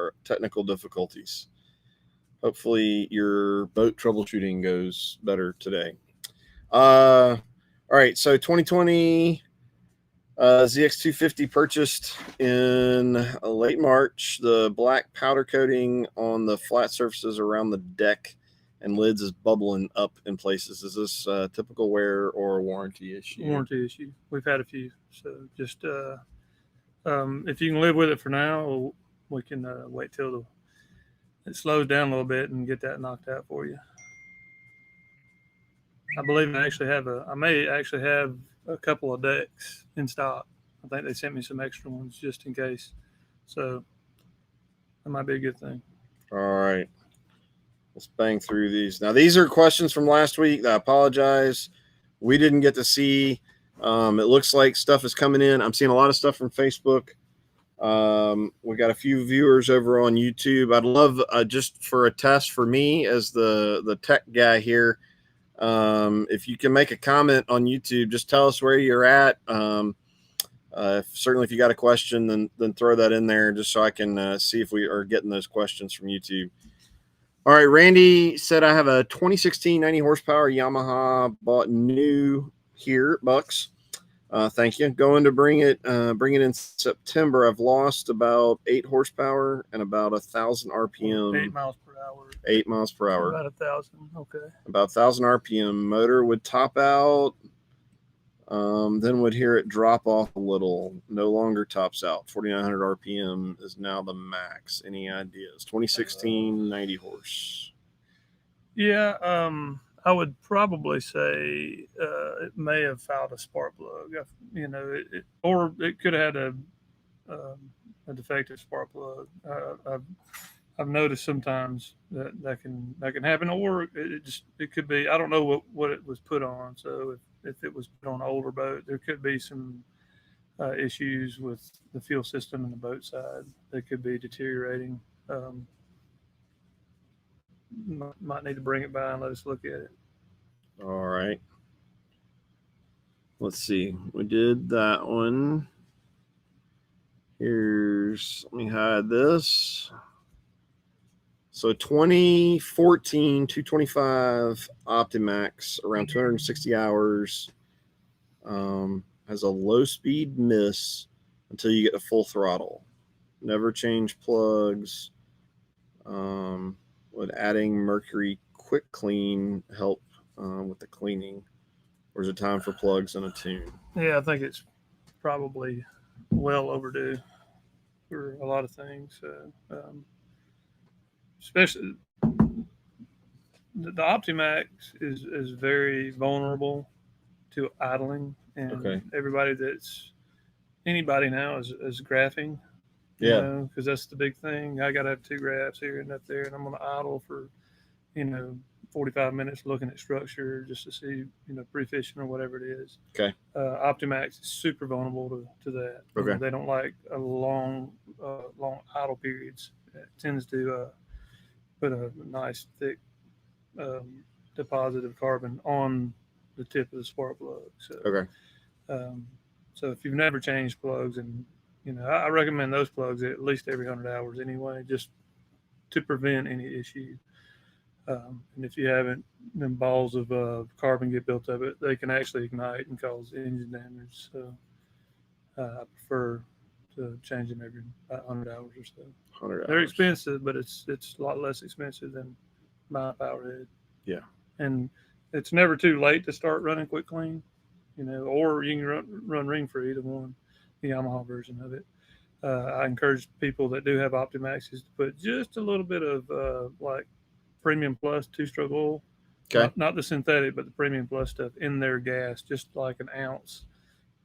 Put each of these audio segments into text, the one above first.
our technical difficulties. Hopefully your boat troubleshooting goes better today. All right, so 2020 ZX250 purchased in late March. The black powder coating on the flat surfaces around the deck and lids is bubbling up in places. Is this typical wear or a warranty issue? Warranty issue. We've had a few. So just if you can live with it for now, we can wait till it slows down a little bit and get that knocked out for you. I believe I may actually have a couple of decks in stock. I think they sent me some extra ones just in case. So that might be a good thing. All right. Let's bang through these. Now, these are questions from last week. I apologize. We didn't get to see. It looks like stuff is coming in. I'm seeing a lot of stuff from Facebook. We got a few viewers over on YouTube. I'd love just for a test for me as the tech guy here. If you can make a comment on YouTube, just tell us where you're at. Certainly if you got a question, then throw that in there just so I can see if we are getting those questions from YouTube. All right, Randy said I have a 2016 90 horsepower Yamaha, bought new here, bucks. Thank you. Going to bring it in September. I've lost about 8 horsepower and about 1,000 RPM. 8 miles per hour. 8 miles per hour. About 1,000. Okay. About 1,000 RPM. Motor would top out. Then would hear it drop off a little. No longer tops out. 4,900 RPM is now the max. Any ideas? 2016 90 horse. Yeah. I would probably say it may have fouled a spark plug. Or it could have had a defective spark plug. I've noticed sometimes that can happen, or it could be. I don't know what it was put on. So if it was put on an older boat, there could be some issues with the fuel system and the boat side that could be deteriorating. Might need to bring it by and let us look at it. All right. Let's see. We did that one. Let me hide this. So 2014 225 Optimax, around 260 hours. Has a low speed miss until you get to full throttle. Never change plugs. Would adding Mercury Quick Clean help with the cleaning? Or is it time for plugs and a tune? Yeah, I think it's probably well overdue for a lot of things. Especially the Optimax is very vulnerable to idling, and anybody now is graphing. Yeah, because that's the big thing. I got to have 2 graphs here and up there, and I'm going to idle for 45 minutes looking at structure just to see pre-fishing or whatever it is. Okay. Optimax is super vulnerable to that. Okay. They don't like a long idle periods. It tends to put a nice thick deposit of carbon on the tip of the spark plug. So, okay. So if you've never changed plugs, and I recommend those plugs at least every 100 hours anyway, just to prevent any issue. And if you haven't, then balls of carbon get built up. They can actually ignite and cause engine damage. So I prefer to change them every 100 hours or so. 100 hours. They're expensive, but it's a lot less expensive than buying a power head. Yeah. And it's never too late to start running quick clean, or you can run ring free, the Yamaha version of it. I encourage people that do have Optimaxes to put just a little bit of like Premium Plus 2-stroke oil. Okay. Not the synthetic, but the Premium Plus stuff in their gas, just like an ounce,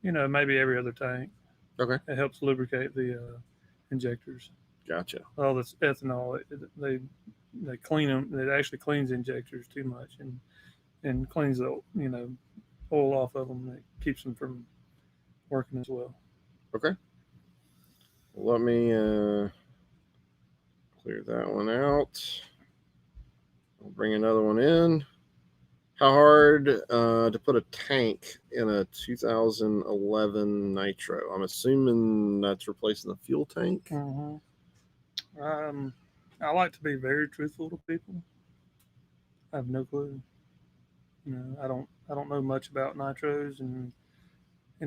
maybe every other tank. Okay. It helps lubricate the injectors. Gotcha. All this ethanol, they clean them. It actually cleans injectors too much and cleans the oil off of them. That keeps them from working as well. Okay. Let me clear that one out. I'll bring another one in. How hard to put a tank in a 2011 Nitro? I'm assuming that's replacing the fuel tank. Mm-hmm. I like to be very truthful to people. I have no clue. I don't know much about nitros, and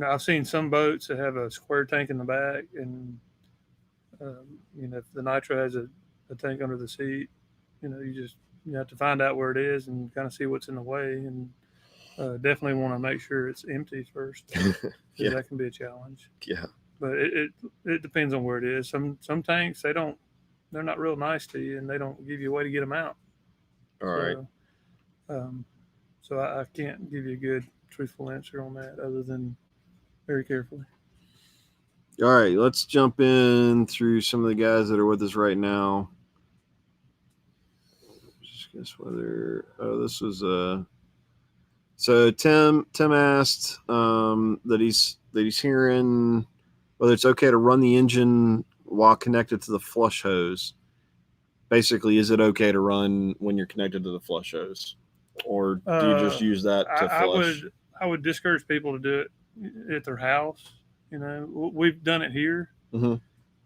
I've seen some boats that have a square tank in the back, and if the nitro has a tank under the seat, you have to find out where it is and kind of see what's in the way, and definitely want to make sure it's empty first, because Yeah. that can be a challenge. Yeah. But it depends on where it is. Some tanks they're not real nice to you, and they don't give you a way to get them out. All right. Um, so I can't give you a good truthful answer on that other than very carefully. All right. Let's jump in through some of the guys that are with us right now. Just guess whether this was so Tim asked that he's hearing whether it's okay to run the engine while connected to the flush hose. Basically, is it okay to run when you're connected to the flush hose, or do you just use that to flush? I would discourage people to do it at their house. We've done it here, Mm-hmm.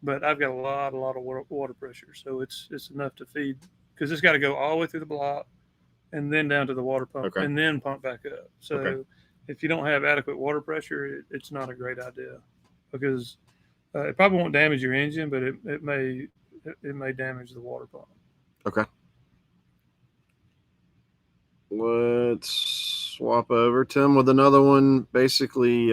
but I've got a lot of water pressure, so it's enough to feed, because it's got to go all the way through the block and then down to the water pump, Okay. and then pump back up. So Okay. if you don't have adequate water pressure, it's not a great idea, because it probably won't damage your engine, but it may damage the water pump. Okay. Let's swap over, Tim, with another one. Basically,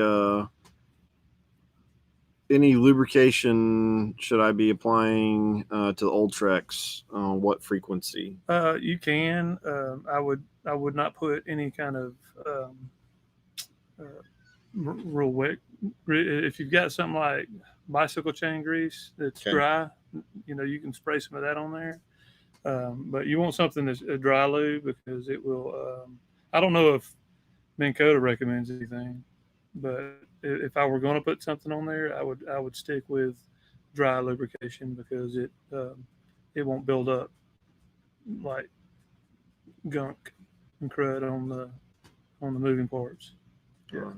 any lubrication should I be applying to the old Trex? What frequency? You can. I would not put any kind of real wet. If you've got something like bicycle chain grease that's dry, you can spray some of that on there. But you want something that's a dry lube, because it will. I don't know if Minn Kota recommends anything, but if I were going to put something on there, I would stick with dry lubrication, because it won't build up like gunk and crud on the moving parts. Yeah. Right.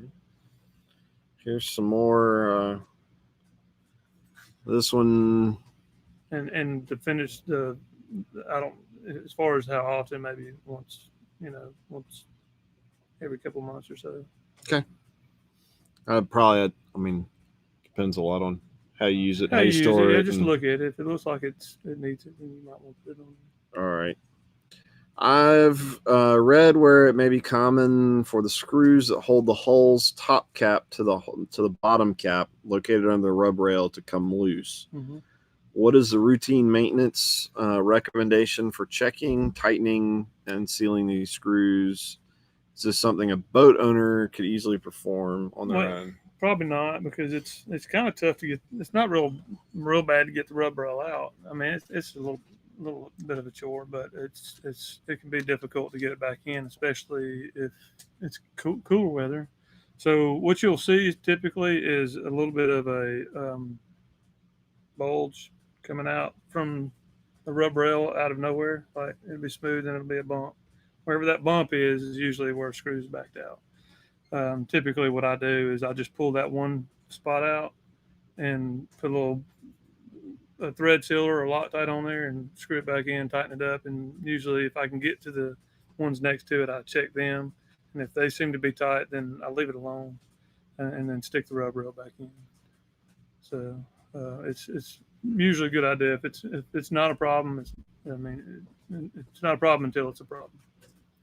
Here's some more. This one. And to finish I don't, as far as how often, maybe once every couple months or so. Okay. Probably. I mean, depends a lot on how you use it, how you store it. Yeah, just look at it. If it looks like it needs it, then you might want to put it on. All right. I've read where it may be common for the screws that hold the hull's top cap to the bottom cap located under the rub rail to come loose. Mm-hmm. What is the routine maintenance recommendation for checking, tightening, and sealing these screws? Is this something a boat owner could easily perform on their own? Probably not, because it's kind of tough to get. It's not real bad to get the rub rail out. I mean, it's a little bit of a chore, but it can be difficult to get it back in, especially if it's cooler weather. So what you'll see typically is a little bit of a bulge coming out from the rub rail out of nowhere. Like, it'll be smooth and it'll be a bump. Wherever that bump is usually where screws backed out. Typically what I do is I just pull that one spot out and put a thread sealer or Loctite on there and screw it back in, tighten it up. And usually if I can get to the ones next to it, I check them. And if they seem to be tight, then I leave it alone and then stick the rub rail back in. So it's usually a good idea. If it's not a problem, it's not a problem until it's a problem.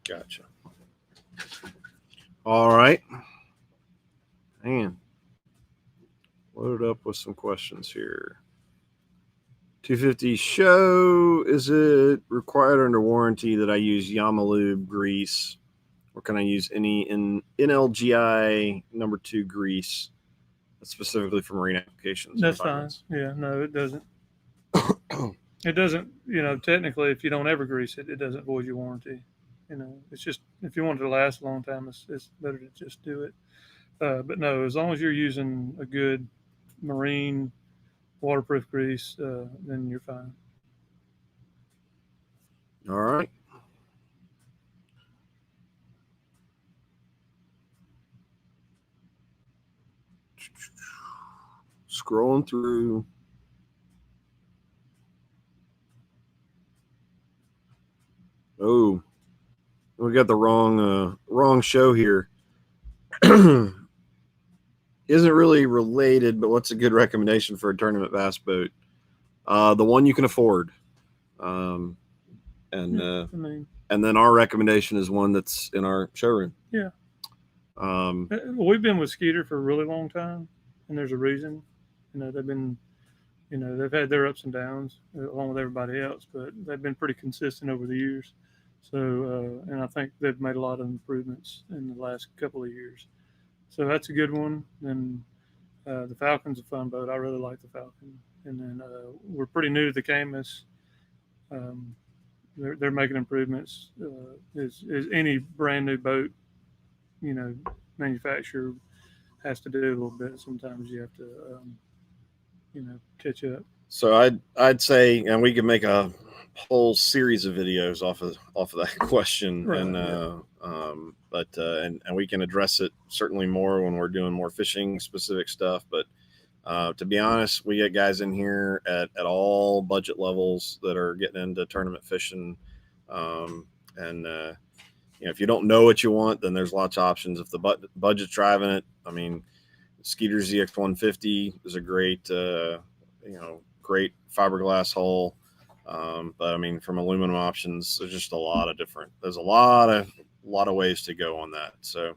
Gotcha. All right. Man, loaded up with some questions here. 250 SHO, is it required under warranty that I use Yamalube grease, or can I use any NLGI number 2 grease specifically for marine applications? That's fine. Yeah, no, it doesn't. It doesn't, technically, if you don't ever grease it, it doesn't void your warranty. It's just, if you want it to last a long time, it's better to just do it. But no, as long as you're using a good marine waterproof grease, then you're fine. All right. Scrolling through. Oh, we got the wrong show here. Isn't really related, but what's a good recommendation for a tournament bass boat? The one you can afford. And I mean, and then our recommendation is one that's in our showroom. yeah. Um, We've been with Skeeter for a really long time, and there's a reason. They've been, they've had their ups and downs along with everybody else, but they've been pretty consistent over the years. So, and I think they've made a lot of improvements in the last couple of years. So that's a good one. And the Falcon's a fun boat. I really like the Falcon. And then we're pretty new to the Camus. Um, they're making improvements. Is any brand new boat, manufacturer has to do a little bit. Sometimes you have to, catch up. so I'd say, and we can make a whole series of videos off of that question, Right, and and we can address it certainly more when we're doing more fishing specific stuff. But to be honest, we get guys in here at all budget levels that are getting into tournament fishing, and if you don't know what you want, then there's lots of options. If the budget's driving it, I mean, Skeeter ZX150 is a great, great fiberglass hull. But I mean, from aluminum options, there's just there's a lot of ways to go on that. So,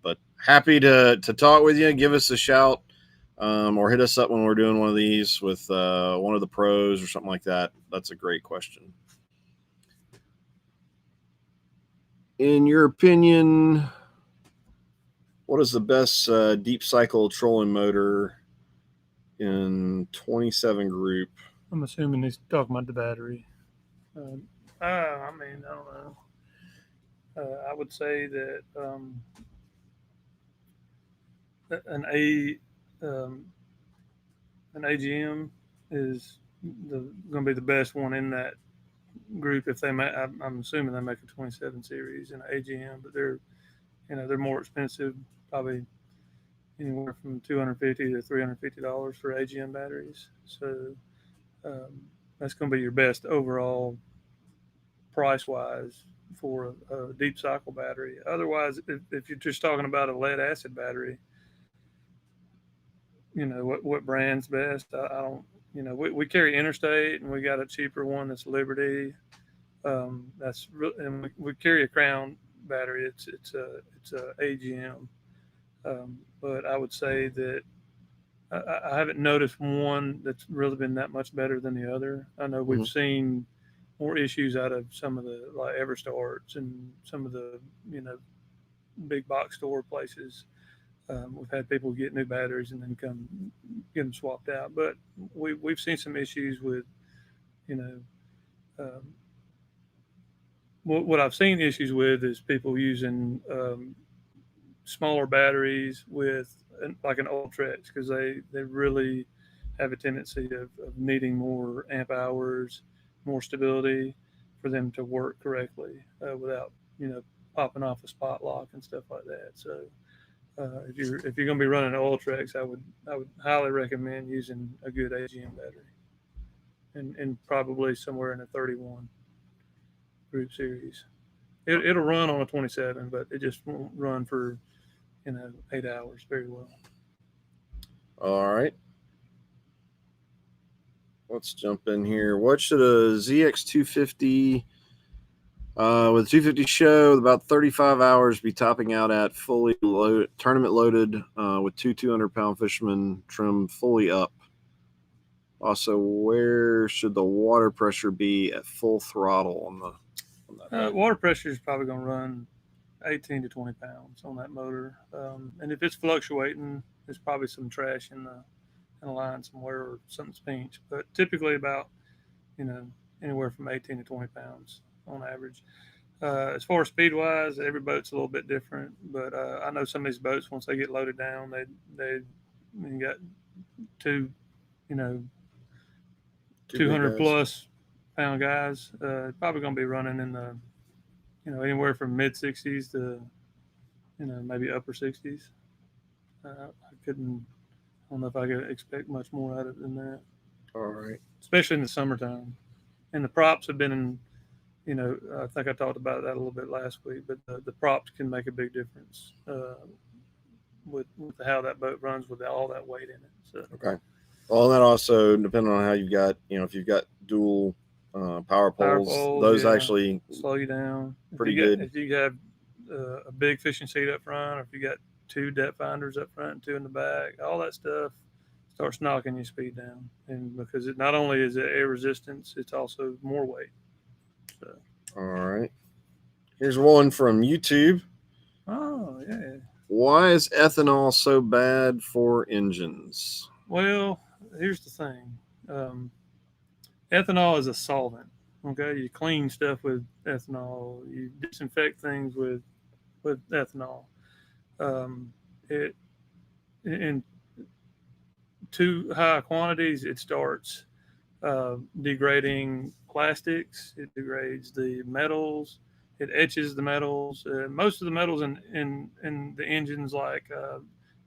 but happy to talk with you. Give us a shout, or hit us up when we're doing one of these with one of the pros or something like that. That's a great question. In your opinion, what is the best deep cycle trolling motor in 27 group? I'm assuming he's talking about the battery. I mean, I don't know. I would say that an an AGM is going to be the best one in that group. If they make, I'm assuming they make a 27 series in an AGM, but they're more expensive, probably anywhere from $250 to $350 for AGM batteries. So that's going to be your best overall price wise for a deep cycle battery. Otherwise, if you're just talking about a lead acid battery, what brand's best? I don't. We carry Interstate, and we got a cheaper one that's Liberty. And we carry a Crown battery. It's a AGM. But I would say that I haven't noticed one that's really been that much better than the other. I know we've seen more issues out of some of the like Everstarts and some of the big box store places. We've had people get new batteries and then come get them swapped out. But we've seen some issues with um, what I've seen issues with is people using smaller batteries with like an Ultrex because they really have a tendency of needing more amp hours, more stability for them to work correctly without popping off a spot lock and stuff like that. So if you're going to be running an Ultrex, I would highly recommend using a good AGM battery and probably somewhere in a 31 group series. It'll run on a 27, but it just won't run for 8 hours very well. All right. Let's jump in here. What should a ZX250 with 250 SHO with about 35 hours be topping out at fully loaded, tournament loaded with two 200-pound fishermen trim fully up? Also, where should the water pressure be at full throttle on that? Water pressure is probably going to run 18 to 20 pounds on that motor. And if it's fluctuating, there's probably some trash in a line somewhere or something's pinched. But typically about, anywhere from 18 to 20 pounds on average. As far as speed wise, every boat's a little bit different. But I know some of these boats, once they get loaded down, they got two, 200 plus pound guys. Probably going to be running in the anywhere from mid 60s to, maybe upper 60s. I don't know if I could expect much more out of it than that. All right. Especially in the summertime. And the props have been I think I talked about that a little bit last week, but the props can make a big difference with how that boat runs with all that weight in it. So Okay. Well, and that also depending on how you got, if you've got dual power poles, those actually slow you down. pretty good. If you have a big fishing seat up front, or if you got 2 depth finders up front and 2 in the back, all that stuff starts knocking your speed down. And because it not only is it air resistance, it's also more weight. So. All right. Here's one from YouTube. Oh, yeah. Why is ethanol so bad for engines? Well, here's the thing. Ethanol is a solvent. Okay, you clean stuff with ethanol. You disinfect things with ethanol. It in too high quantities, it starts degrading plastics. It degrades the metals. It etches the metals. Most of the metals in the engines, like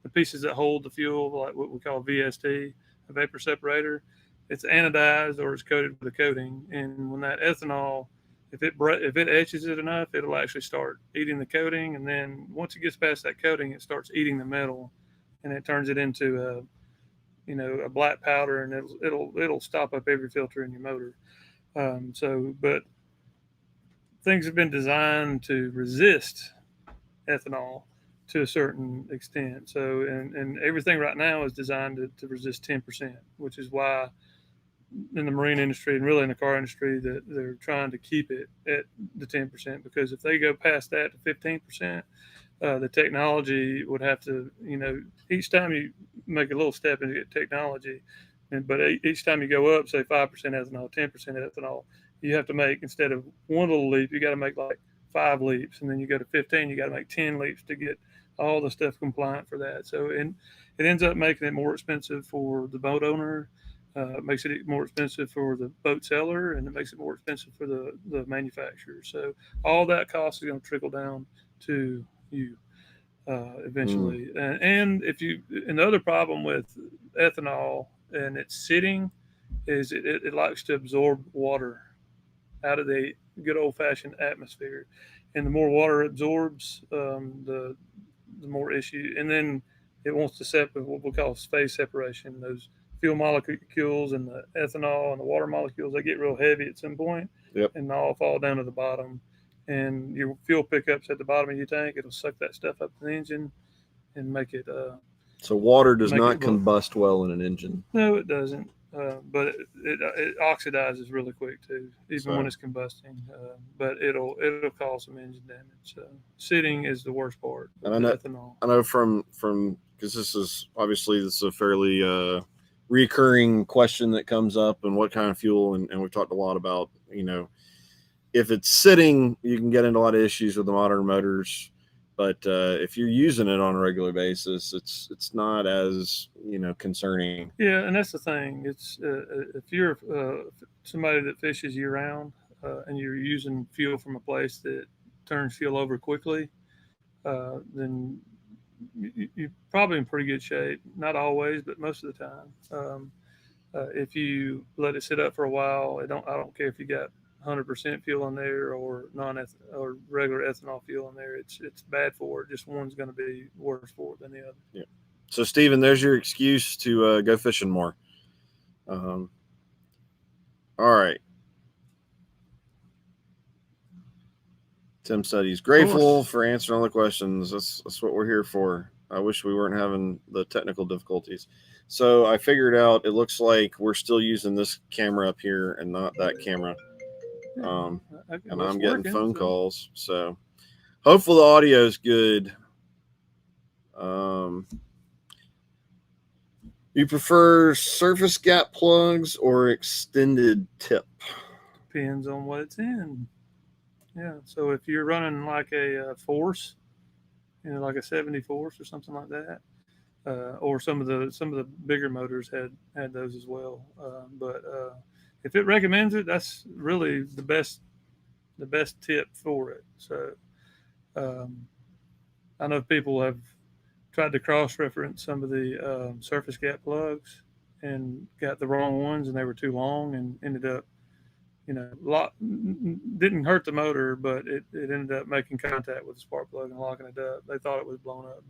the pieces that hold the fuel, like what we call VST, a vapor separator, it's anodized or it's coated with a coating. And when that ethanol, if it etches it enough, it'll actually start eating the coating. And then once it gets past that coating, it starts eating the metal, and it turns it into a black powder, and it'll stop up every filter in your motor. But things have been designed to resist ethanol to a certain extent. So, and everything right now is designed to resist 10%, which is why in the marine industry and really in the car industry that they're trying to keep it at the 10%, because if they go past that to 15%, the technology would have to, each time you make a little step into technology, but each time you go up, say 5% ethanol, 10% ethanol, you have to make, instead of one little leap, you got to make like 5 leaps, and then you go to 15, you got to make 10 leaps to get all the stuff compliant for that. So, and it ends up making it more expensive for the boat owner. It makes it more expensive for the boat seller, and it makes it more expensive for the manufacturer. So all that cost is going to trickle down to you eventually. And the other problem with ethanol and its sitting is it likes to absorb water out of the good old fashioned atmosphere, and the more water it absorbs, the more issue. And then it wants to separate what we call phase separation. Those fuel molecules and the ethanol and the water molecules, they get real heavy at some point, yep, and all fall down to the bottom. And your fuel pickups at the bottom of your tank, it'll suck that stuff up to the engine and make it. So water does not combust well in an engine. No, it doesn't. But it oxidizes really quick too, even when it's combusting. But it'll cause some engine damage. So sitting is the worst part. And I know, ethanol. I know from because this is a fairly recurring question that comes up, and what kind of fuel, and we've talked a lot about, if it's sitting, you can get into a lot of issues with the modern motors. But if you're using it on a regular basis, it's not as concerning. Yeah, and that's the thing. It's if you're somebody that fishes year round and you're using fuel from a place that turns fuel over quickly, then you're probably in pretty good shape. Not always, but most of the time. If you let it sit up for a while, I don't care if you got 100% fuel in there or or regular ethanol fuel in there. It's bad for it. Just one's going to be worse for it than the other. Yeah. So Stephen, there's your excuse to go fishing more. All right. Tim said he's grateful for answering all the questions. That's what we're here for. I wish we weren't having the technical difficulties. So I figured out, it looks like we're still using this camera up here and not that camera. And I'm getting phone calls. So hopefully the audio is good. You prefer surface gap plugs or extended tip? Depends on what it's in. Yeah. So if you're running like a force, like a 70 force or something like that, or some of the bigger motors had those as well. But if it recommends it, that's really the best tip for it. So I know people have tried to cross-reference some of the surface gap plugs and got the wrong ones, and they were too long and ended up didn't hurt the motor, but it ended up making contact with the spark plug and locking it up. They thought it was blown up,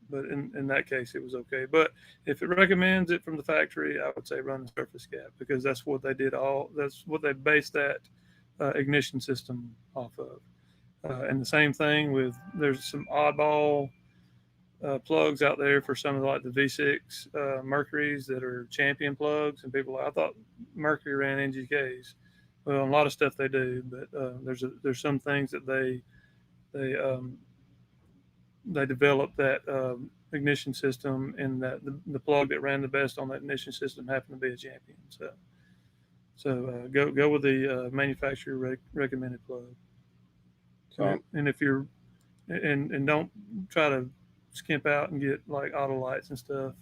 but in that case, it was okay. But if it recommends it from the factory, I would say run the surface gap, because that's what they did. That's what they based that ignition system off of. And the same thing with, there's some oddball plugs out there for some of the V6 Mercuries that are champion plugs, and people I thought Mercury ran NGKs. Well, a lot of stuff they do, but there's some things that they developed that ignition system, and that the plug that ran the best on that ignition system happened to be a champion. So go with the manufacturer recommended plug. And if you're and don't try to skimp out and get like auto lights and stuff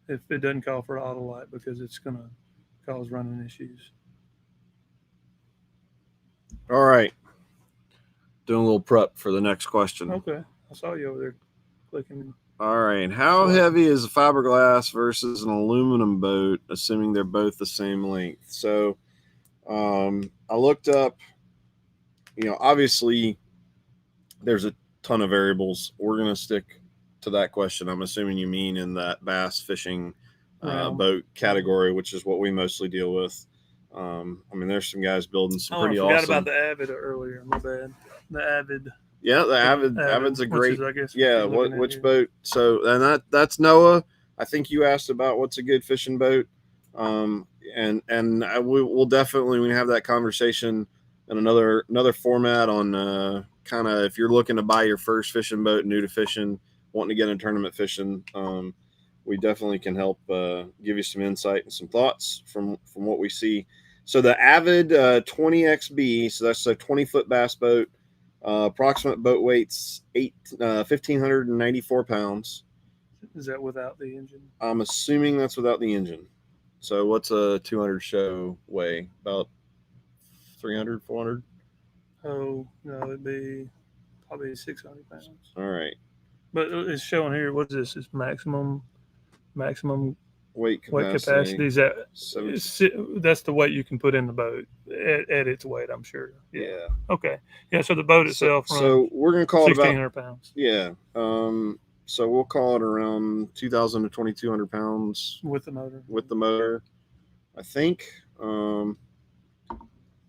if it doesn't call for an auto light, because it's going to cause running issues. All right. Doing a little prep for the next question. Okay. I saw you over there clicking. All right. How heavy is a fiberglass versus an aluminum boat, assuming they're both the same length? So I looked up, obviously there's a ton of variables. We're going to stick to that question. I'm assuming you mean in that bass fishing boat category, which is what we mostly deal with. There's some guys building some pretty awesome. I forgot about the Avid earlier. My bad. The Avid. Yeah, the Avid's a great. Is, I guess, which boat? So, and that's Noah. I think you asked about what's a good fishing boat. We'll definitely, when we have that conversation in another format on kind of, if you're looking to buy your first fishing boat, new to fishing, wanting to get into tournament fishing, we definitely can help give you some insight and some thoughts from what we see. So the Avid 20XB, so that's a 20-foot bass boat. Approximate boat weight's 1,594 pounds. Is that without the engine? I'm assuming that's without the engine. So what's a 200 SHO weigh? About 300, 400? Oh, no, it'd be probably 600 pounds. All right. But it's showing here, what's this? It's maximum weight capacity. Is that's the weight you can put in the boat at its weight, I'm sure. Yeah. Okay. Yeah, so the boat itself so we're going to call it 1,600 pounds. Yeah. So we'll call it around 2,000 to 2,200 pounds with the motor. I think. And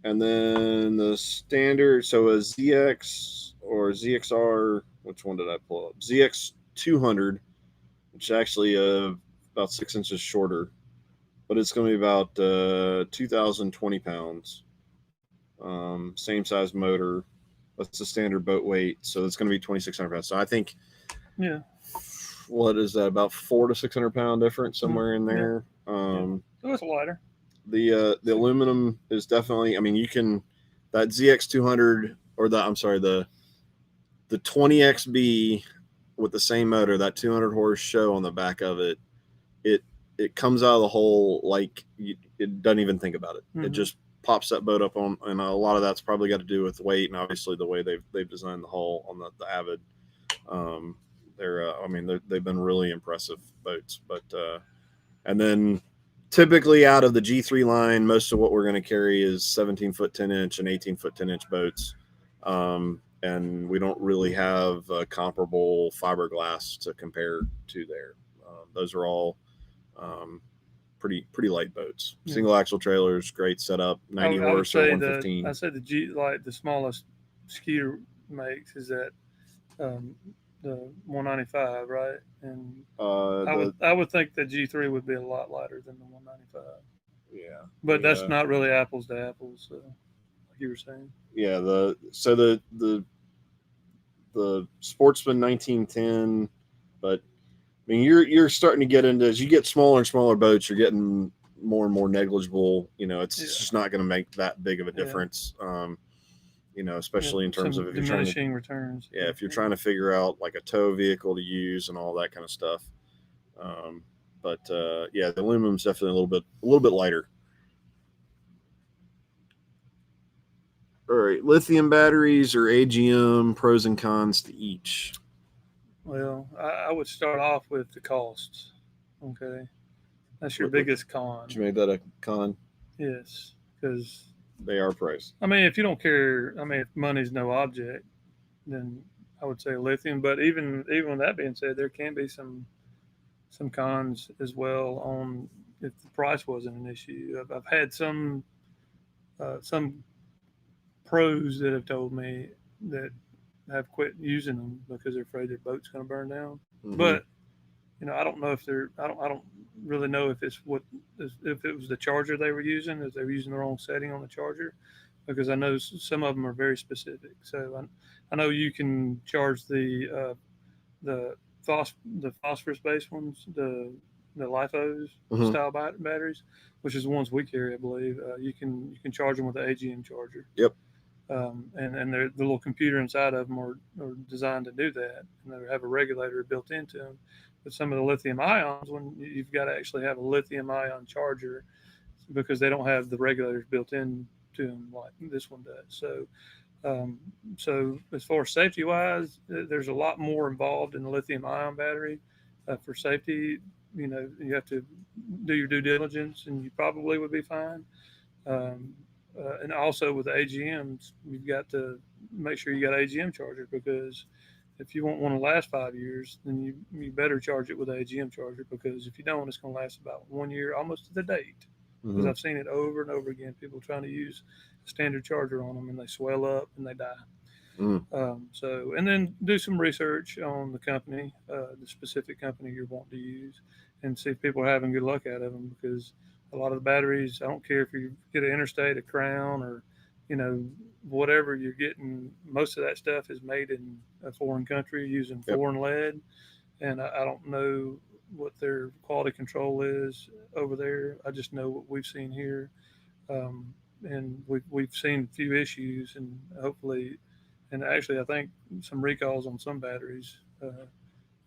then the standard, so a ZX or ZXR, which one did I pull up? ZX 200, which is actually about 6 inches shorter, but it's going to be about 2,020 pounds. Same size motor. That's the standard boat weight, so it's going to be 2,600 pounds. So I think, what is that? About 400 to 600 pound difference somewhere in there. So it's lighter. The aluminum is definitely. You can that ZX 200 or the 20XB with the same motor, that 200 horse SHO on the back of it. It comes out of the hole like it doesn't even think about it. Mm-hmm. It just pops that boat up on, and a lot of that's probably got to do with weight and obviously the way they've designed the hull on the Avid. They've been really impressive boats, but and then typically out of the G3 line, most of what we're going to carry is 17-foot 10-inch and 18-foot 10-inch boats, and we don't really have a comparable fiberglass to compare to there. Those are all pretty light boats. Yeah. Single axle trailers, great setup, 90 horse or 115. I say the G, like the smallest Skeeter makes is that the 195, right? And I would think the G3 would be a lot lighter than the 195. Yeah, but that's not really apples to apples, like you were saying. Yeah, the Sportsman 1910, but you're starting to get into, as you get smaller and smaller boats, you're getting more and more negligible. It's just not going to make that big of a difference. Especially in terms of if you're trying to returns. Yeah, if you're trying to figure out like a tow vehicle to use and all that kind of stuff. The aluminum's definitely a little bit lighter. All right, lithium batteries or AGM, pros and cons to each. Well, I would start off with the costs. Okay, that's your biggest con. Did you make that a con? Yes, because They are priced. I mean, if you don't care, I mean, if money's no object, then I would say lithium. But even with that being said, there can be some cons as well on if the price wasn't an issue. I've had some pros that have told me that have quit using them because they're afraid their boat's going to burn down. Mm-hmm. But I don't know if I don't really know if if it was the charger they were using, if they were using the wrong setting on the charger, because I know some of them are very specific. So I know you can charge the phosphorus based ones, the LiFos style batteries, which is the ones we carry, I believe. You can charge them with the AGM charger. Yep. And the little computer inside of them are designed to do that, and they have a regulator built into them. But some of the lithium ions, when you've got to actually have a lithium ion charger, because they don't have the regulators built in to them like this one does. So as far as safety wise, there's a lot more involved in the lithium ion battery. For safety, you have to do your due diligence, and you probably would be fine. And also with the AGMs, you've got to make sure you got an AGM charger, because if you want one to last 5 years, then you better charge it with an AGM charger, because if you don't, it's going to last about 1 year, almost to the date. Because I've seen it over and over again, people trying to use a standard charger on them, and they swell up and they die. And then do some research on the company, the specific company you're wanting to use, and see if people are having good luck out of them, because a lot of the batteries, I don't care if you get an Interstate, a Crown, or whatever you're getting, most of that stuff is made in a foreign country using foreign lead, and I don't know what their quality control is over there. I just know what we've seen here, and we've seen a few issues, and hopefully, and actually I think some recalls on some batteries,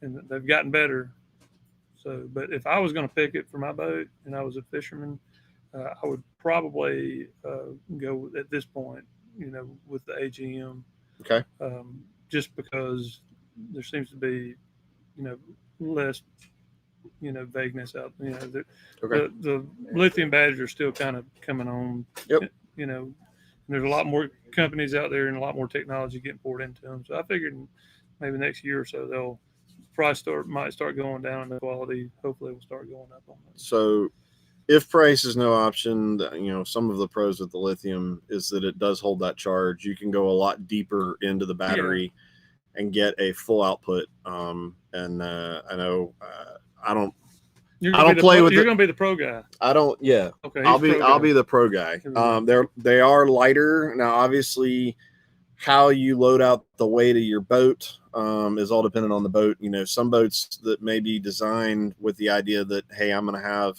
and they've gotten better. So, but if I was going to pick it for my boat and I was a fisherman, I would probably go at this point, with the AGM. Okay. Just because there seems to be, less, vagueness out. The lithium batteries are still kind of coming on. Yep. There's a lot more companies out there and a lot more technology getting poured into them. So I figured maybe next year or so they'll price might start going down, and the quality hopefully will start going up on that. So if price is no option, some of the pros with the lithium is that it does hold that charge. You can go a lot deeper into the battery and get a full output. And I know I don't play with it. You're going to be the pro guy. I don't. Yeah. Okay. I'll be the pro guy. They are lighter now. Obviously, how you load out the weight of your boat is all dependent on the boat. Some boats that may be designed with the idea that, hey, I'm going to have,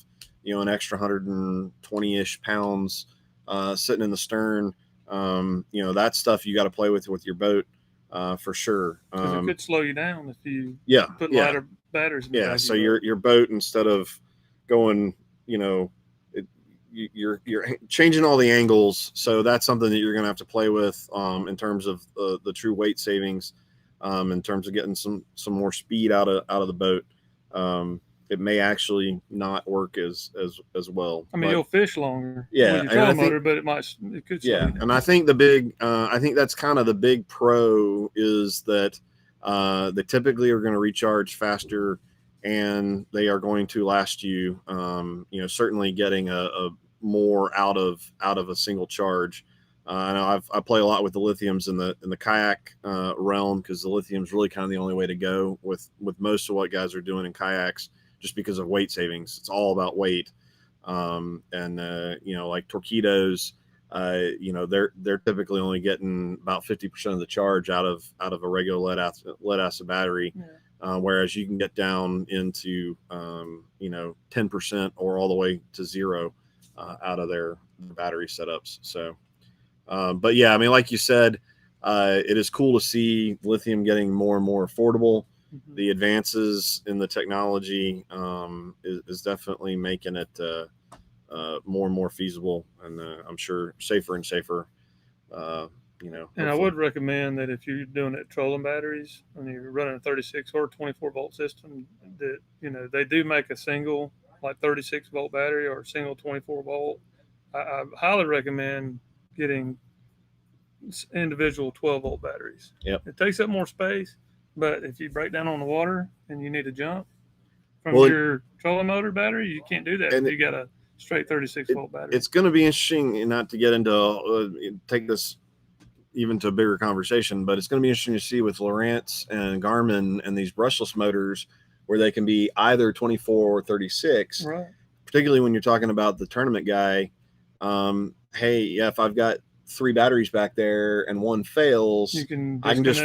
an extra 120-ish pounds sitting in the stern. That stuff you got to play with your boat for sure. Because it could slow you down if you put lighter batteries in the back. So your boat, instead of going, you're changing all the angles, so that's something that you're going to have to play with in terms of the true weight savings, in terms of getting some more speed out of the boat. It may actually not work as well. I mean, you'll fish longer. Yeah, with your motor, but it could. Yeah, and I think I think that's kind of the big pro is that they typically are going to recharge faster, and they are going to last you. Certainly getting a more out of a single charge. I know I play a lot with the lithiums in the kayak realm, because the lithium is really kind of the only way to go with most of what guys are doing in kayaks, just because of weight savings. It's all about weight. Like Torqeedos, they're typically only getting about 50% of the charge out of a regular lead acid battery. Yeah. Whereas you can get down into 10% or all the way to zero out of their battery setups. So, but yeah, I mean, like you said, it is cool to see lithium getting more and more affordable. Mm-hmm. The advances in the technology is definitely making it more and more feasible, and I'm sure safer and safer. And I would recommend that if you're doing it trolling batteries and you're running a 36 or 24 volt system, that they do make a single like 36 volt battery or a single 24 volt. I highly recommend getting individual 12-volt batteries. Yep. It takes up more space, but if you break down on the water and you need to jump from Well, your trolling motor battery, you can't do that. and You got a straight 36-volt battery. It's going to be interesting, and not to get into take this even to a bigger conversation, but it's going to be interesting to see with Lowrance and Garmin and these brushless motors where they can be either 24 or 36, right. Particularly when you're talking about the tournament guy. Hey, yeah, if I've got 3 batteries back there and one fails, I can just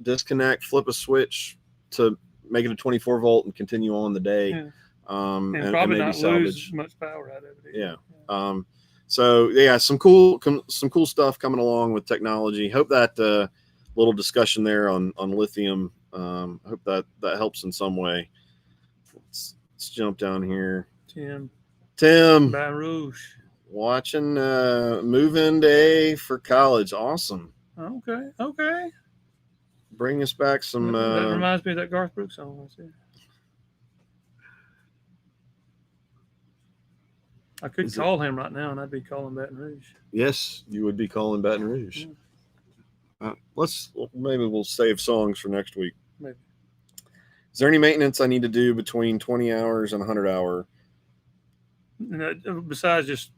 disconnect, flip a switch to make it a 24 volt and continue on the day. Yeah. And probably not lose much power out of it. Yeah. So yeah, some cool stuff coming along with technology. Hope that little discussion there on lithium. Hope that helps in some way. Let's jump down here. Tim, Baton Rouge, watching move-in day for college. Awesome. Okay. Bring us back some. That reminds me of that Garth Brooks song. I could call him right now, and I'd be calling Baton Rouge. Yes, you would be calling Baton Rouge. Yeah. Maybe we'll save songs for next week. Maybe. Is there any maintenance I need to do between 20 hours and 100 hour? Besides just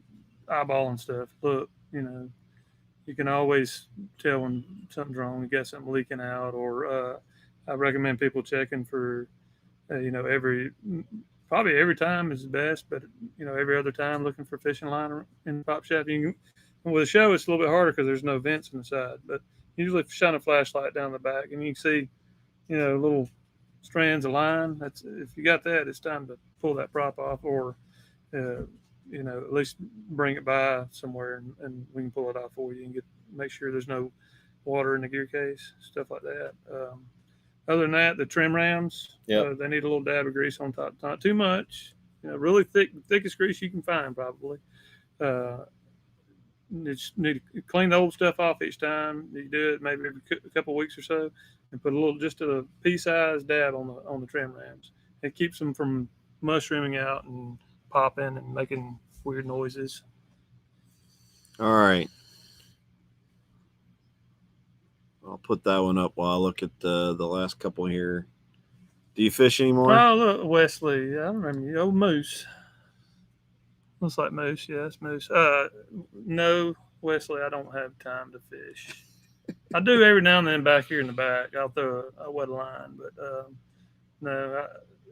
eyeballing stuff, look, you can always tell when something's wrong. You got something leaking out, or I recommend people checking for, probably every time is the best, but every other time looking for fishing line in the pop shaft. With a SHO, it's a little bit harder because there's no vents in the side, but usually shine a flashlight down the back and you can see, little strands of line. If you got that, it's time to pull that prop off, or at least bring it by somewhere and we can pull it off for you and make sure there's no water in the gear case, stuff like that. Other than that, the trim rams, they need a little dab of grease on top, not too much. Really thickest grease you can find probably. You just need to clean the old stuff off each time. You do it maybe every a couple of weeks or so, and put just a pea-sized dab on the trim rams. It keeps them from mushrooming out and popping and making weird noises. All right. I'll put that one up while I look at the last couple here. Do you fish anymore? Oh, look, Wesley. I remember you. Old Moose. Looks like Moose. Yeah, it's Moose. No, Wesley, I don't have time to fish. I do every now and then back here in the back. I'll throw a wet line, but no.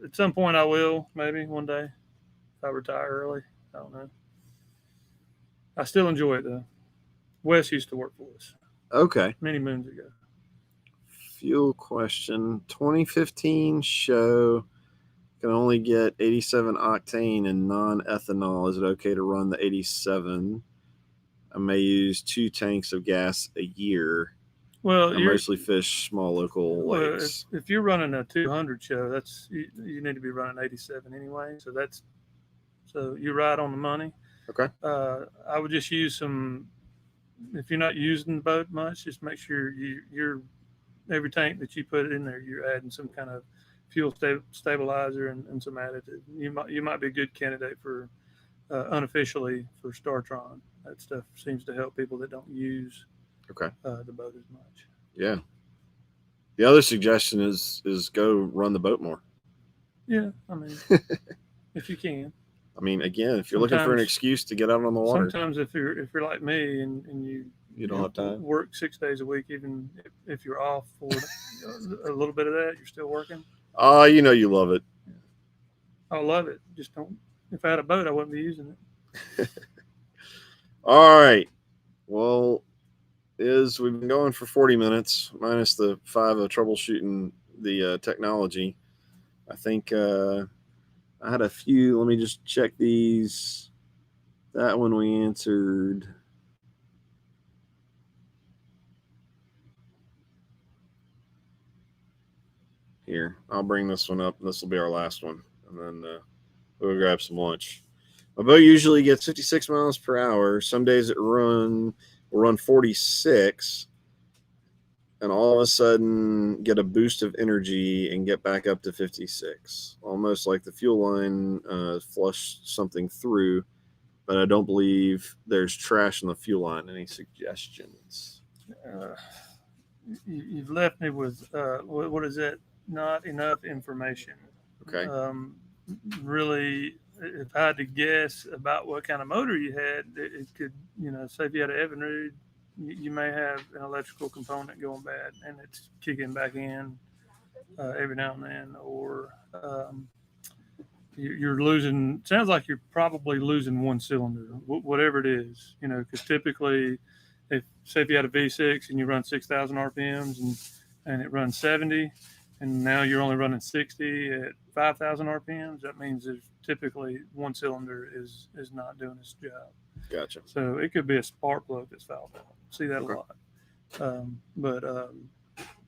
At some point I will, maybe one day, if I retire early. I don't know. I still enjoy it, though. Wes used to work for us. Okay. Many moons ago. Fuel question. 2015 SHO can only get 87 octane and non-ethanol. Is it okay to run the 87? I may use 2 tanks of gas a year. Well, I mostly fish small local lakes. If you're running a 200 SHO, that's you need to be running 87 anyway. So you're right on the money. Okay. I would just use some. If you're not using the boat much, just make sure you're every tank that you put in there, you're adding some kind of fuel stabilizer and some additive. You might be a good candidate for unofficially for StarTron. That stuff seems to help people that don't use the boat as much. Yeah. The other suggestion is go run the boat more. Yeah, I mean, if you can. I mean, again, if you're looking for an excuse to get out on the water. Sometimes if you're like me and you don't have time, work 6 days a week, even if you're off for a little bit of that, you're still working. Oh, you love it. I love it. Just don't. If I had a boat, I wouldn't be using it. All right. Well, we've been going for 40 minutes minus the 5 of troubleshooting the technology. I think I had a few. Let me just check these. That one we answered. Here, I'll bring this one up. This will be our last one, and then we'll grab some lunch. My boat usually gets 56 miles per hour. Some days it will run 46, and all of a sudden get a boost of energy and get back up to 56. Almost like the fuel line flushed something through. but I don't believe there's trash in the fuel line. Any suggestions? You've left me with what is that? Not enough information. Okay. Really, if I had to guess about what kind of motor you had, it could, say if you had an Evinrude, you may have an electrical component going bad and it's kicking back in every now and then, or you're losing. Sounds like you're probably losing one cylinder, whatever it is, because typically, if you had a V6 and you run 6,000 RPMs and it runs 70, and now you're only running 60 at 5,000 RPMs, that means there's typically one cylinder is not doing its job. Gotcha. So it could be a spark plug that's fouled up. See that a lot.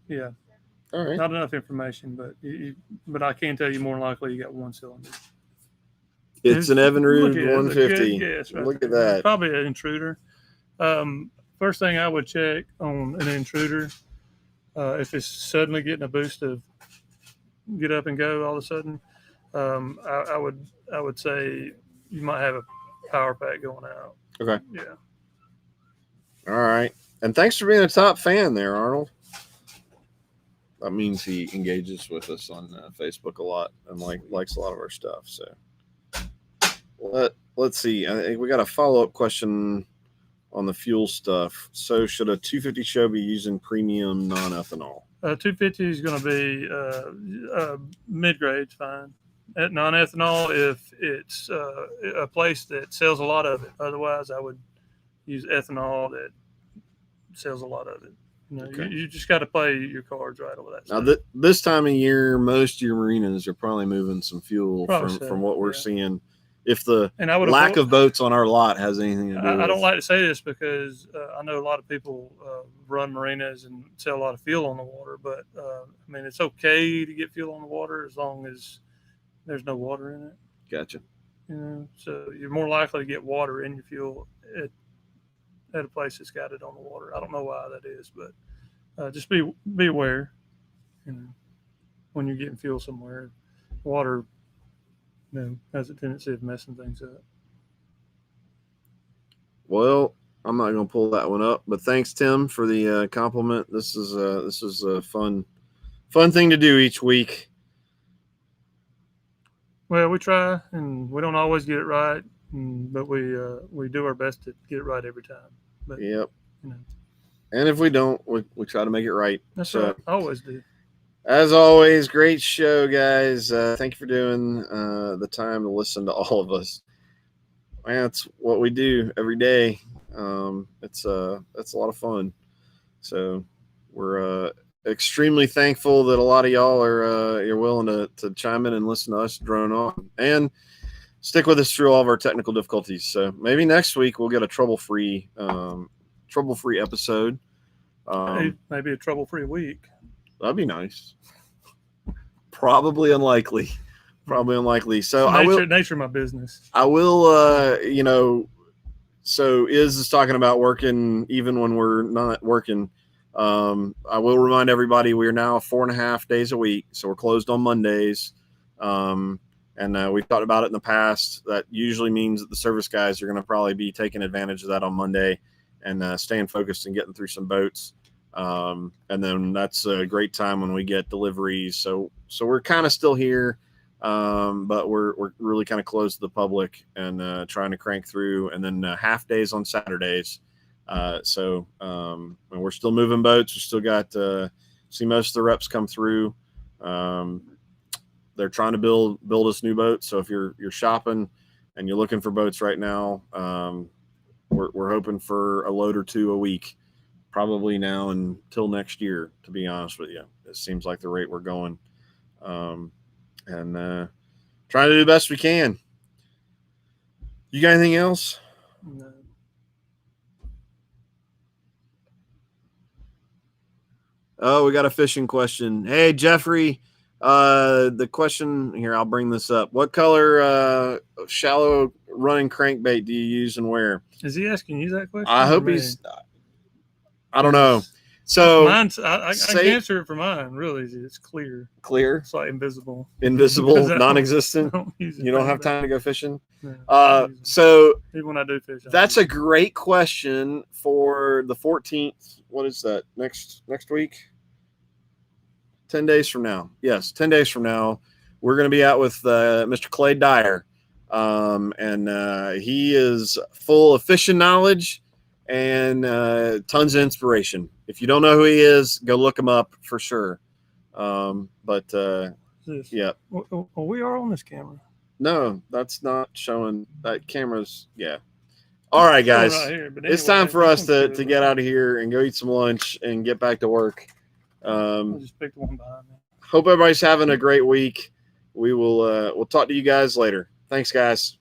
Yeah. All right. Not enough information, but I can tell you more than likely you got one cylinder. It's an Evinrude 150. Yes, right. Look at that. Probably an intruder. First thing I would check on an intruder, if it's suddenly getting a boost of get up and go all of a sudden, I would say you might have a power pack going out. Okay. Yeah. All right. And thanks for being a top fan there, Arnold. That means he engages with us on Facebook a lot and likes a lot of our stuff. So let's see. I think we got a follow-up question on the fuel stuff. So should a 250 SHO be using premium non-ethanol? 250 is going to be mid-grade, fine. At non-ethanol, if it's a place that sells a lot of it. Otherwise, I would use ethanol that sells a lot of it. Okay. You just got to play your cards right over that. Now, this time of year, most of your marinas are probably moving some fuel from what we're seeing. If the lack of boats on our lot has anything to do with it. I don't like to say this because I know a lot of people run marinas and sell a lot of fuel on the water, but it's okay to get fuel on the water as long as there's no water in it. Gotcha. So you're more likely to get water in your fuel at a place that's got it on the water. I don't know why that is, but just be aware. When you're getting fuel somewhere, water has a tendency of messing things up. Well, I'm not going to pull that one up, but thanks, Tim, for the compliment. This is a fun thing to do each week. Well, we try, and we don't always get it right, but we do our best to get it right every time. But, yep. And if we don't, we try to make it right. That's right. I always do. As always, great show, guys. Thank you for doing the time to listen to all of us. Man, that's what we do every day. It's a lot of fun. So we're extremely thankful that a lot of y'all are you're willing to chime in and listen to us drone on and stick with us through all of our technical difficulties. So maybe next week we'll get a trouble-free episode. Maybe a trouble-free week. That'd be nice. Probably unlikely. So nature of my business. I will, so is talking about working even when we're not working. I will remind everybody we are now 4.5 days a week. So we're closed on Mondays. And we've talked about it in the past. That usually means that the service guys are going to probably be taking advantage of that on Monday and staying focused and getting through some boats. And then that's a great time when we get deliveries. So we're kind of still here, but we're really kind of closed to the public and trying to crank through. And then half days on Saturdays. And we're still moving boats. We still got see most of the reps come through. They're trying to build us new boats. So if you're shopping and you're looking for boats right now, we're hoping for a load or two a week. Probably now until next year, to be honest with you. It seems like the rate we're going. And trying to do the best we can. You got anything else? No. Oh, we got a fishing question. Hey, Jeffrey, the question here, I'll bring this up. What color shallow running crankbait do you use and where? Is he asking you that question? I hope he's... I don't know. So mine's I can answer it for mine. Really, it's clear. Clear, It's like invisible. invisible, non-existent. You don't have time to go fishing. So even when I do fish, that's a great question for the 14th. What is that? Next week? 10 days from now. Yes, 10 days from now, we're going to be out with Mr. Clay Dyer. And he is full of fishing knowledge and tons of inspiration. If you don't know who he is, go look him up for sure. Yeah. Well, we are on this camera. No, that's not showing. That camera's, yeah. All right, guys. Right here, but it's time for us to get out of here and go eat some lunch and get back to work. I just picked one behind me. Hope everybody's having a great week. We'll talk to you guys later. Thanks, guys.